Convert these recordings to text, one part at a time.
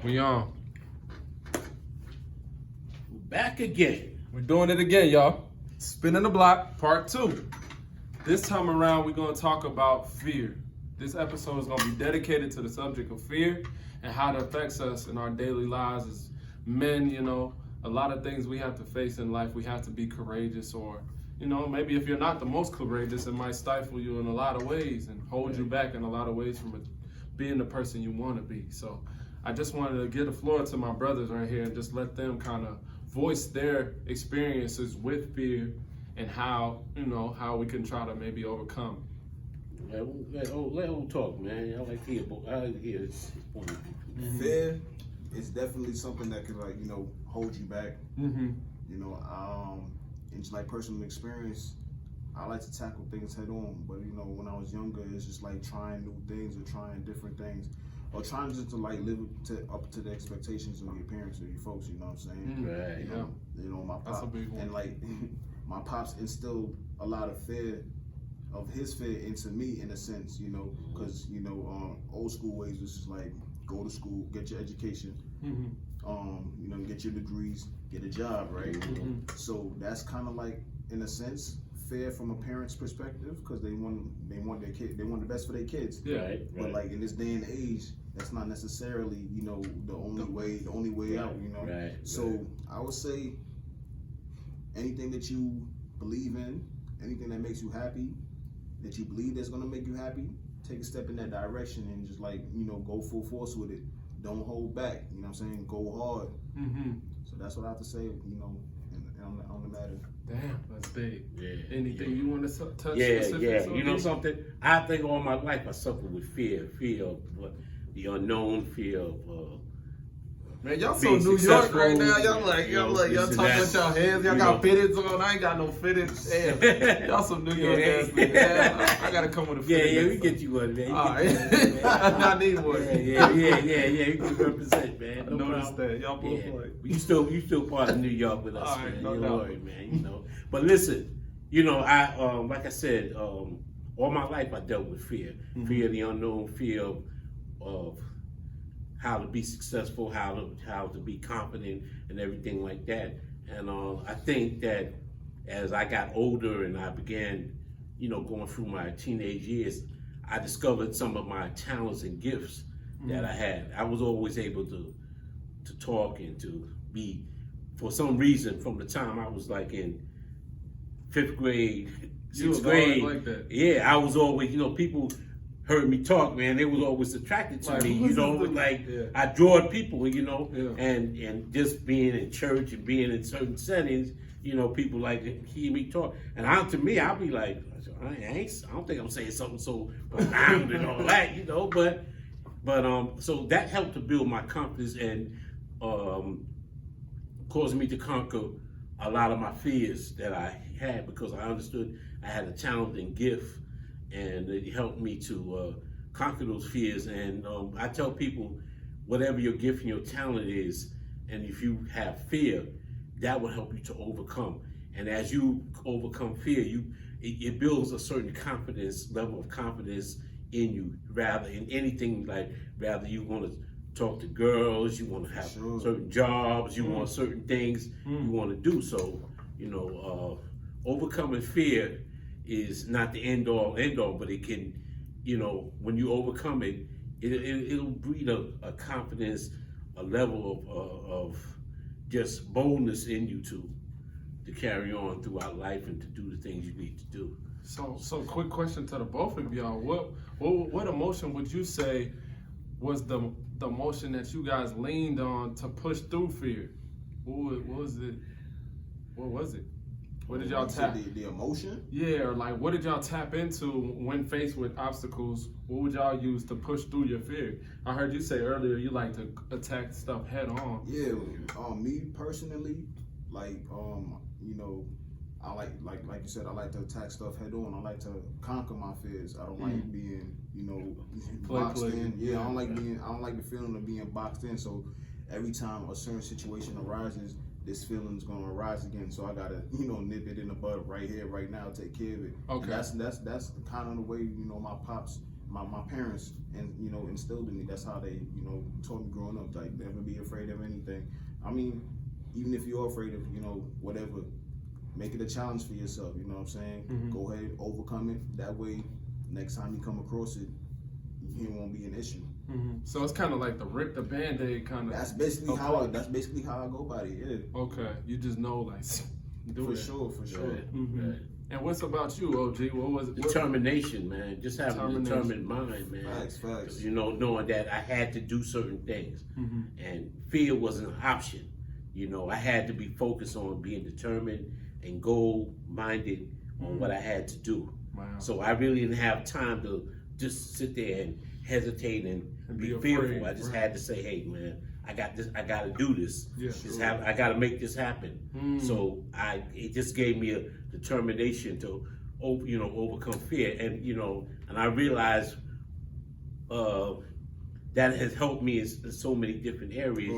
We on. Back again. We're doing it again, y'all. Spinning the block, part 2. This time around, we're going to talk about fear. This episode is going to be dedicated to the subject of fear and how it affects us in our daily lives as men. You know, a lot of things we have to face in life. We have to be courageous, or, you know, maybe if you're not the most courageous, it might stifle you in a lot of ways and hold you back in a lot of ways from being the person you want to be. So I just wanted to give the floor to my brothers right here and just let them kind of voice their experiences with fear and how, you know, how we can try to maybe overcome. Let him talk, man. I like to hear his point of view. Mm-hmm. Fear is definitely something that can, like, you know, hold you back. Mm-hmm. You know, and just like personal experience, I like to tackle things head on. But you know, when I was younger, it's just like trying new things or trying different things, or trying just to like live up to the expectations of your parents or your folks. You know what I'm saying? Right. You know, my That's a pop, big one. and like my pops instilled a lot of fear. Of his fear into me, in a sense, you know, because you know, old school ways was just like go to school, get your education, Mm-hmm. you know, get your degrees, get a job, right? Mm-hmm. So that's kind of like, in a sense, fair from a parent's perspective, because they want their kid, they want the best for their kids. Yeah. Right. But like in this day and age, that's not necessarily, you know, the only way out, you know. Right. So I would say anything that you believe in, anything that makes you happy, that you believe that's gonna make you happy, take a step in that direction and just like, you know, go full force with it. Don't hold back, you know what I'm saying? Go hard. Mm-hmm. So that's what I have to say, you know, on the matter. Damn, that's big. Yeah. Anything you want to touch? Yeah. specifics on You know this? something? I think all my life I suffered with fear of the unknown, fear of Man, y'all so being New York successful, right now. Y'all like, you know, y'all this talking and with that. y'all hands. Y'all You got know. fitteds on. I ain't got no fitteds. Damn. Y'all some New York ass niggas. Yeah, I gotta come with a Yeah, fitted. we get you one, man. You All get right. you one, man. I need one. Yeah. You can represent, man. I No noticed problem. that. Y'all both Yeah. like. You still part of New York with us, All right, man. no Don't doubt. worry, man. You know. But listen, you know, I like I said, all my life I dealt with fear, fear of the unknown, fear of how to be successful, how to be confident, and everything like that. And I think that as I got older and I began, you know, going through my teenage years, I discovered some of my talents and gifts that I had. I was always able to talk and to be, for some reason, from the time I was like in 5th grade, You was 6th grade. always like that. Yeah, I was always, you know, people heard me talk, man. They was always attracted to Like, me, who you is know, this nigga? like Yeah. I drawed people, you know, Yeah. and just being in church and being in certain settings, you know, people like to hear me talk. And to me, I'll be like, I don't think I'm saying something so profound and all that, you know, but so that helped to build my confidence and caused me to conquer a lot of my fears that I had, because I understood I had a talent and gift, and it helped me to conquer those fears. And I tell people, whatever your gift and your talent is, and if you have fear, that will help you to overcome. And as you overcome fear, it builds a certain level of confidence in you, rather in anything, like rather you want to talk to girls, you want to have Sure. certain jobs, you want certain things you want to do. So, you know, overcoming fear is not the end all, but it can, you know, when you overcome it, it'll breed a confidence, a level of just boldness in you to carry on throughout life and to do the things you need to do. So quick question to the both of y'all. What emotion would you say was the emotion that you guys leaned on to push through fear? What was it? What was it? What did y'all You said tap? the emotion? Yeah, or like what did y'all tap into when faced with obstacles? What would y'all use to push through your fear? I heard you say earlier you like to attack stuff head on. Yeah, me personally, like, you know, I like you said, I like to attack stuff head on. I like to conquer my fears. I don't like being, you know, boxed in. Yeah, I don't like the feeling of being boxed in. So every time a certain situation arises, this feeling's gonna arise again. So I gotta, you know, nip it in the bud right here, right now, take care of it. Okay. And that's kind of the way, you know, my pops my parents and instilled in me. That's how they taught me growing up. Like, never be afraid of anything. I mean, even if you're afraid of whatever, make it a challenge for yourself. You know what I'm saying? Go ahead, overcome it. That way, next time you come across it, it won't be an issue. So it's kind of like the rip the Band-Aid kind of. That's basically how I go about it. Yeah. Okay, you just know, like, do For it. sure. Right. Right. And what's about you, OG? What was it? Determination, man. Just having a determined mind, man. Facts. Knowing that I had to do certain things, and fear wasn't an option. I had to be focused on being determined and goal-minded on what I had to do. Wow. So I really didn't have time to just sit there and hesitate and be fearful. afraid, I just right. had to say, hey, man, I got this. I got to do this. Yeah, I got to make this happen. So it just gave me a determination to, overcome fear, and I realized that has helped me in so many different areas,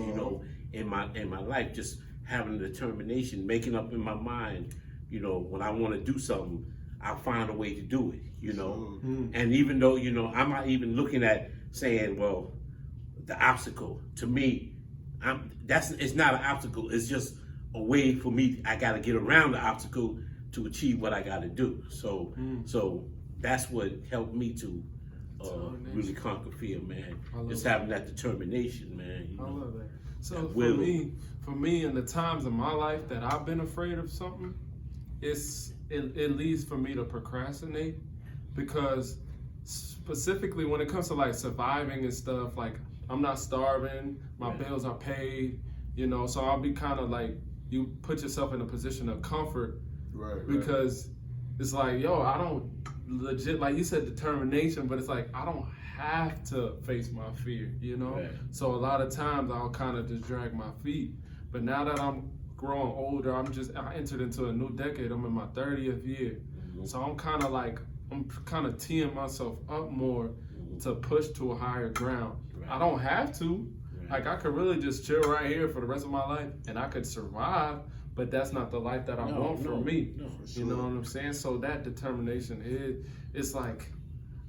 in my life. Just having the determination, making up in my mind, when I want to do something, I'll find a way to do it. And even though I'm not even looking at saying, well, the obstacle to me, it's not an obstacle. It's just a way for me. I got to get around the obstacle to achieve what I got to do. So that's what helped me to really conquer fear, man. Just having that determination, man. I love that. So for me, in the times of my life that I've been afraid of something, it leads for me to procrastinate, because specifically when it comes to like surviving and stuff, like I'm not starving, my bills are paid, so I'll be kind of like, you put yourself in a position of comfort, Right. because it's like, yo, I don't legit, like you said, determination, but it's like, I don't have to face my fear, Right. So a lot of times I'll kind of just drag my feet. But now that I'm growing older, I entered into a new decade. I'm in my 30th year. So I'm kind of teeing myself up more to push to a higher ground. Right. I don't have to. Right. Like, I could really just chill right here for the rest of my life and I could survive, but that's not the life that I want for me. No, You know what I'm saying? So that determination it's like,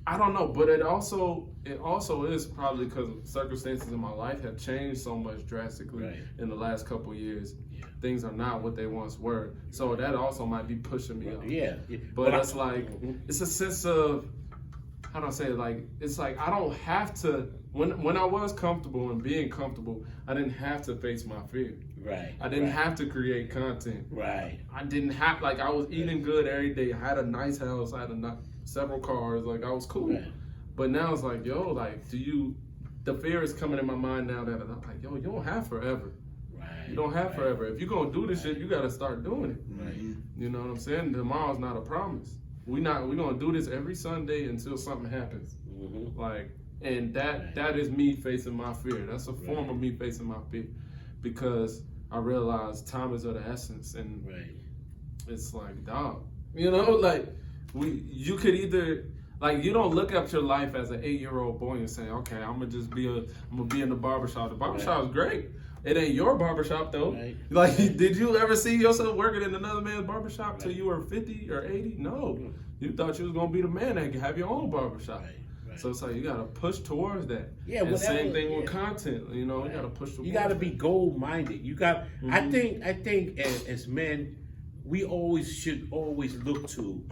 I don't know, but it also is probably because circumstances in my life have changed so much drastically in the last couple of years. Yeah. Things are not what they once were. So that also might be pushing me up. Yeah. But it's like, it's a sense of, how do I say it? Like, it's like I don't have to, when I was comfortable and being comfortable, I didn't have to face my fear. Right. I didn't have to create content. Right. I didn't have, like, I was eating good every day. I had a nice house. I had several cars. Like, I was cool. Right. But now it's like, yo, like, the fear is coming in my mind now that I'm like, yo, you don't have forever. Right. You don't have forever. If you're going to do this shit, you got to start doing it. Right. You know what I'm saying? Tomorrow's not a promise. We're going to do this every Sunday until something happens. Like, and that is me facing my fear. That's a form of me facing my fear, because I realize time is of the essence, and it's like, dog, like you could either, like, you don't look up your life as an 8-year-old boy and say, okay, I'm gonna be in the barbershop. The barbershop is great. It ain't your barbershop though. Right. Like, did you ever see yourself working in another man's barbershop till you were 50 or 80? No. You thought you was gonna be the man that could have your own barbershop. Right. So it's like, you gotta push towards that. Yeah, and same thing with content. You gotta push towards. You gotta be goal minded. You got. I think as men, we should always look to,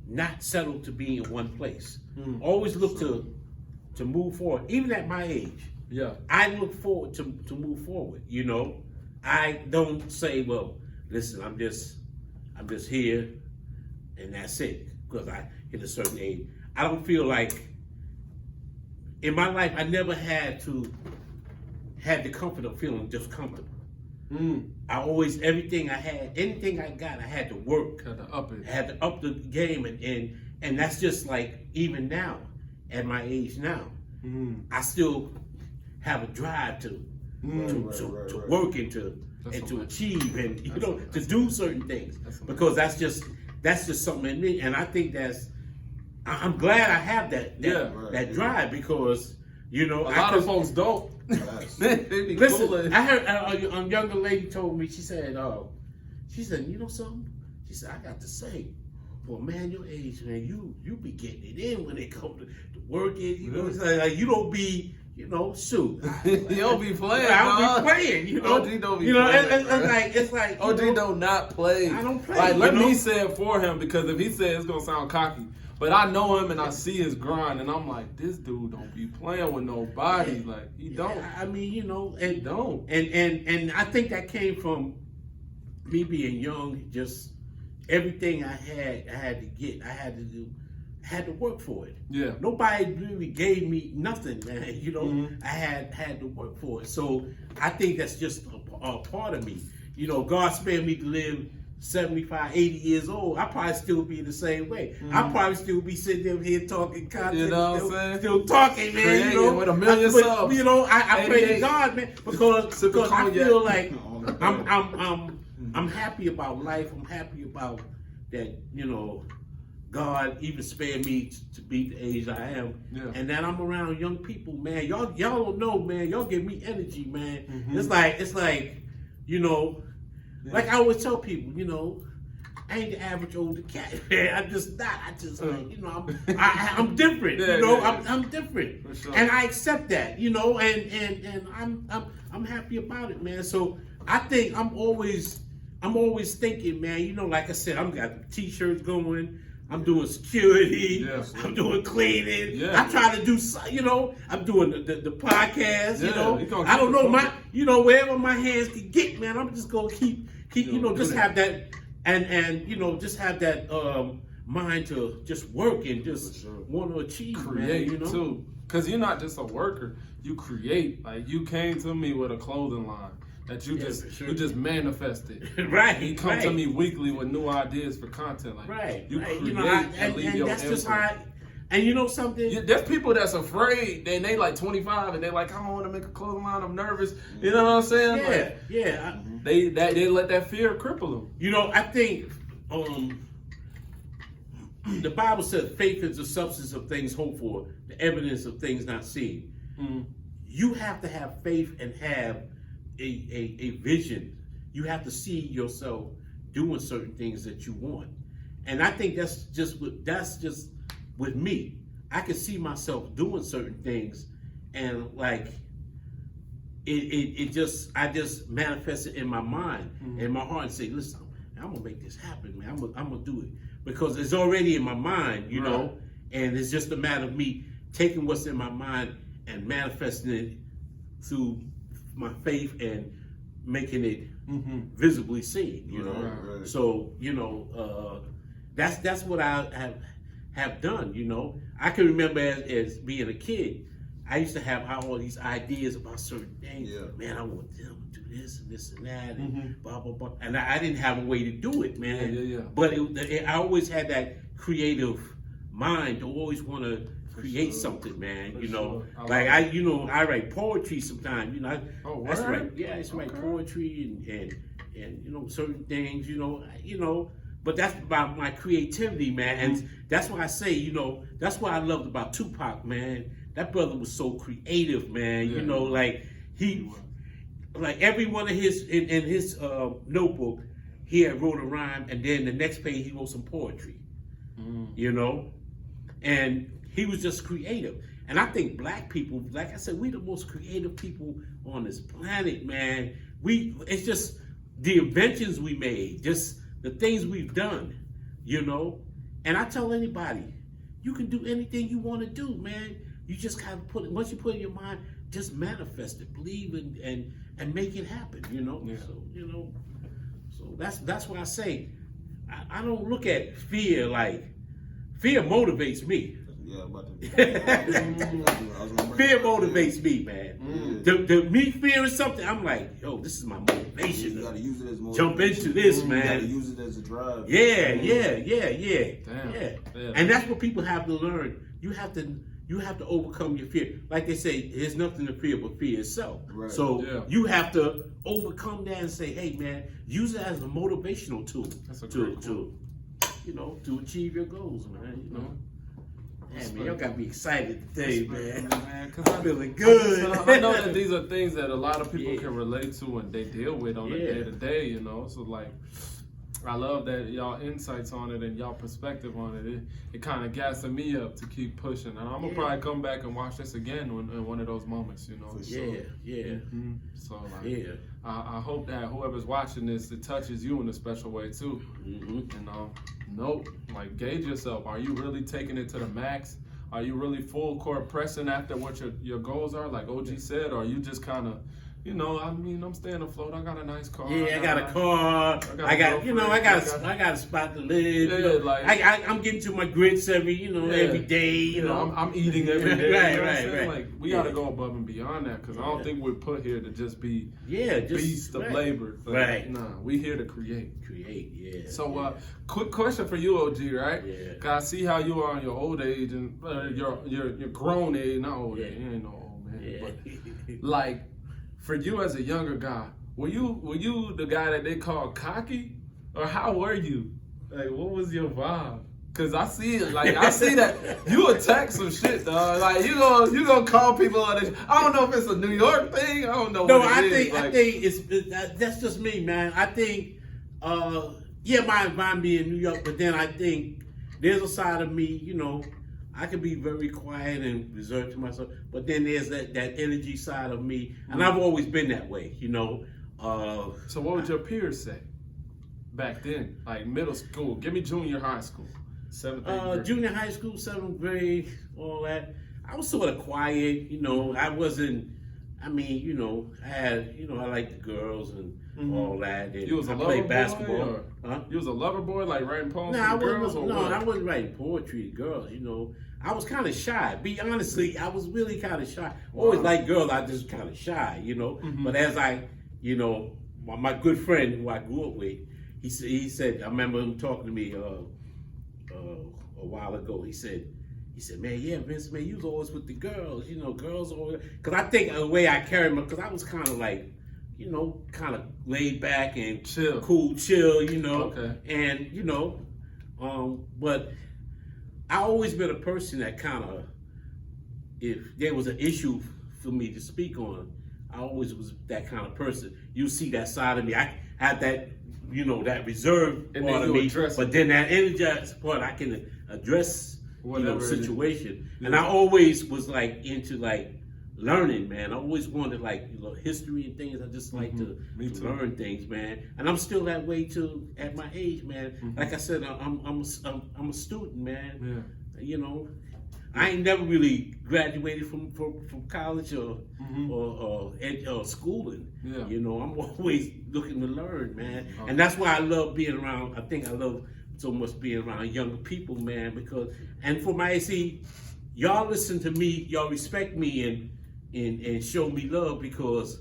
not settle to be in one place. Always look to move forward. Even at my age, I look forward to move forward. I don't say, well, listen, I'm just here, and that's it. Because I hit a certain age, I don't feel like in my life I never had the comfort of feeling just comfortable. I always, anything I got, I had to work. Had to up it. I had to up the game, and that's just like, even now, at my age now, I still have a drive to work and to achieve and to do certain things, because that's just something in me, and I think I'm glad I have that drive, because a lot of folks don't. Listen, I heard a younger lady told me, she said, you know something? She said, I got to say, for a man your age, man, you be getting it in when it comes to working. You know, it's like you don't be, you know, shoot. You don't be playing. I don't dog. be playing. You know, OG don't be you know, playing. it's like OG you know, don't not play. I don't play, Like, you let know? me say it for him, because if he said it's gonna sound cocky, but I know him and I see his grind, and I'm like, this dude don't be playing with nobody. Like, he don't. I mean, you know, He don't. and I think that came from me being young. Just everything I had to get. I had to work for it. Yeah. Nobody really gave me nothing, man. You know, Mhm. I had to work for it. So I think that's just a part of me. You know, God spared me to live 75, 80 years old. I'll probably still be the same way. I'll probably still be sitting up here talking content. You know what I'm saying? Still talking, man. Creating you know, with a million but, subs. You know, I pray to 88. God, man, because Sipping I cognac. feel like I'm happy about life. I'm happy about that. You know, God even spared me to be the age I am, Yeah. and that I'm around young people, man. Y'all don't know, man. Y'all give me energy, man. Mhm. It's like, you know, like I always tell people, you know, I ain't the average older cat, man. I'm just not. I just like, you know, I'm different. Yeah, you know, yeah. I'm different, For sure. and I accept that. You know, and I'm happy about it, man. So I think I'm always thinking, man. You know, like I said, I'm got t-shirts going. I'm doing security. Yes. I'm doing cleaning. Yeah. I try to do, you know, I'm doing the podcast. You Yeah, know, you gonna I don't keep know it my, you know, wherever my hands can get, man. I'm just gonna keep, you know, do just that. have that, and you know, just have that mind to just work and just sure. want to achieve, Create, man, you know. too. Because you're not just a worker. You create. Like, you came to me with a clothing line that you Yeah, for sure. you just manifested. Right, You come to me weekly with new ideas for content. Like, Right, you right. create You know, and leave and your that's just imprint. how. And you know something? There's people that's afraid, and they like 25, and they like, I don't want to make a clothing line. I'm nervous. You know what I'm saying? Yeah, Like, yeah. they let that fear cripple them. You know, I think the Bible says faith is the substance of things hoped for, the evidence of things not seen. You have to have faith and have a vision. You have to see yourself doing certain things that you want. And I think that's just with me. I can see myself doing certain things, and like I just manifest it in my mind and my heart and say, listen, I'm gonna make this happen, man. I'm gonna do it because it's already in my mind, you know. And it's just a matter of me taking what's in my mind and manifesting it through my faith and making it visibly seen, you know. Right. So you know, that's what I have done. You know, I can remember as being a kid, I used to have all these ideas about certain things. Yeah. Man, I want them to do this and this and that, and blah blah blah. And I didn't have a way to do it, man. Yeah. But I always had that creative mind to always want to create something, man. For You know, sure. I like love I write poetry sometimes. You know, Oh, that's word? right. Yeah, I used to write Okay. poetry and you know certain things. You know. But that's about my creativity, man. And that's why I say, you know, that's what I loved about Tupac, man. That brother was so creative, man. Yeah. You know, like like every one of his in his notebook, he had wrote a rhyme, and then the next page he wrote some poetry. You know, and he was just creative. And I think black people, like I said, we the most creative people on this planet, man. It's just the inventions we made, just the things we've done, you know. And I tell anybody, you can do anything you want to do, man. You just gotta once you put it in your mind, just manifest it, believe and make it happen, you know. Yeah. So you know, so that's why I say I don't look at fear like fear motivates me. Yeah, about to. Fear motivates me, man. The me fearing something, I'm like, yo, this is my motivation. You gotta use it as motivation. Jump into this, You man. gotta use it as a drive. Yeah. Damn. Yeah. And that's what people have to learn. You have to overcome your fear. Like they say, there's nothing to fear but fear itself. Right. So Yeah. you have to overcome that and say, hey man, use it as a motivational tool That's a to great quote. you know, to achieve your goals, man. You know. That's Man, y'all got me excited today, man. Man, 'cause I'm feeling good. I know that these are things that a lot of people Yeah. can relate to and they deal with on a Yeah. day to day, you know. So like, I love that y'all insights on it and y'all perspective on it. It kind of gassing me up to keep pushing. And I'm gonna probably come back and watch this again in one of those moments, you know. For sure. Yeah. So Yeah. I hope that whoever's watching this, it touches you in a special way too. And nope, like gauge yourself. Are you really taking it to the max? Are you really full court pressing after what your goals are, like OG said, or are you just kind of, you know, I mean, I'm staying afloat. I got a nice car. Yeah, I got a car. I got a spot to live. Yeah, you know, like I'm getting to my grits every day. You know, I'm eating every day. Right, you know right. Like we got to go above and beyond that because I don't think we're put here to just be beasts of labor. Like, right. Nah, we here to create. Yeah. So, quick question for you, OG. Right? Yeah. Cause I see how you are in your old age and your grown age, not old age. You ain't no old man, Yeah. but like. For you as a younger guy, were you the guy that they call cocky, or how were you? Like, what was your vibe? Cause I see it, like I see that you attack some shit, dog. Like you gonna call people on this. I don't know if it's a New York thing. I don't know. No, what it is. I think that's just me, man. I think, mine being New York, but then I think there's a side of me, you know. I can be very quiet and reserved to myself, but then there's that energy side of me, and I've always been that way, you know. So what would your peers say back then, like middle school? Give me junior high school, 7th grade. Junior high school, 7th grade, all that. I was sort of quiet, you know. I wasn't. I mean, you know, I liked the girls and all that. And You was a I lover played boy, basketball. or- Huh? You was a lover boy, like writing poems No, for I the girls, wasn't. or No, what? I wasn't writing poetry to girls. You know, I was kind of shy. Honestly, I was really kind of shy. Always liked girls. I just kind of shy. You know, but as I, you know, my good friend who I grew up with, he said, I remember him talking to me a while ago. He said, man, yeah, Vince, man, you was always with the girls. You know, girls always. Because I think the way I carried myself, because I was kind of like, you know, kind of laid back and Chill. cool, chill, you know. Okay. And, you know, but I always been a person that kind of, if there was an issue for me to speak on, I always was that kind of person. You see that side of me. I had that, you know, that reserve And part then of you me, address but then that energized part, I can address, Whatever it is. situation. Yeah. And I always was like into like learning, man. I always wanted like, you know, history and things. I just like to Me too. learn things, man. And I'm still that way too at my age, man. Like I said, I'm a student, man. Yeah. You know, I ain't never really graduated from college or schooling. Yeah. You know, I'm always looking to learn, man. And that's why I love being around. I think I love so much being around younger people, man. Because and for my y'all listen to me, y'all respect me and show me love because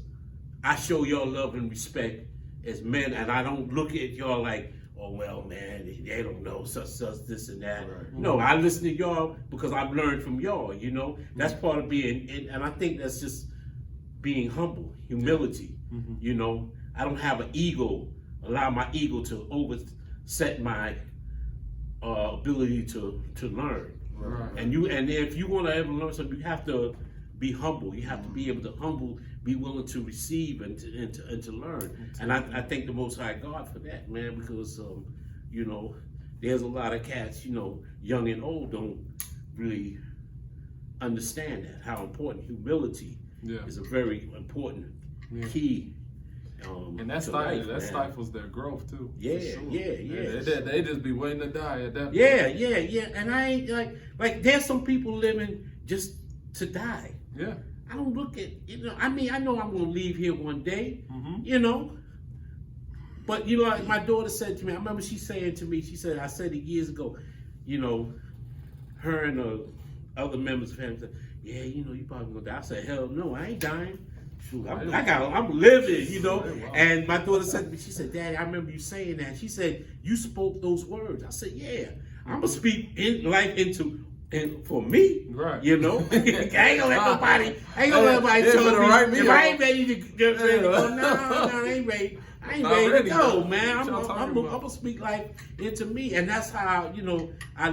I show y'all love and respect as men, and I don't look at y'all like, oh well, man, they don't know such this and that. Right. No, I listen to y'all because I've learned from y'all. You know, that's part of being, and I think that's just being humble, humility. You know, I don't have an ego. Allow my ego to overset my ability to learn. Right. And if you want to ever learn something, you have to be humble. You have to be able to be willing to receive and to learn. And I thank the Most High God for that, man, because you know, there's a lot of cats, you know, young and old, don't really understand that how important humility is a very important key. And that stifles their growth too. Yeah, for sure. yeah. They just be waiting to die at that point. Yeah. And I ain't like there's some people living just to die. Yeah. I don't look at, you know, I mean, I know I'm gonna leave here one day, you know. But you know, like my daughter said to me, I remember she saying to me, she said, I said it years ago, you know, her and other members of the family said, yeah, you know, you probably gonna die. I said, hell no, I ain't dying. Shoot, I'm living, you know. Wow. And my daughter said to me, she said, Daddy, I remember you saying that. She said, you spoke those words. I said, yeah, I'm gonna speak life into for me, Right. you know. I ain't gonna let nobody tell me write me if off. I ain't ready to get ready to go. No, I ain't ready. I ain't Not ready ready, to go, though. man. What I'm y'all talking gonna about? speak life into me, and that's how, you know, I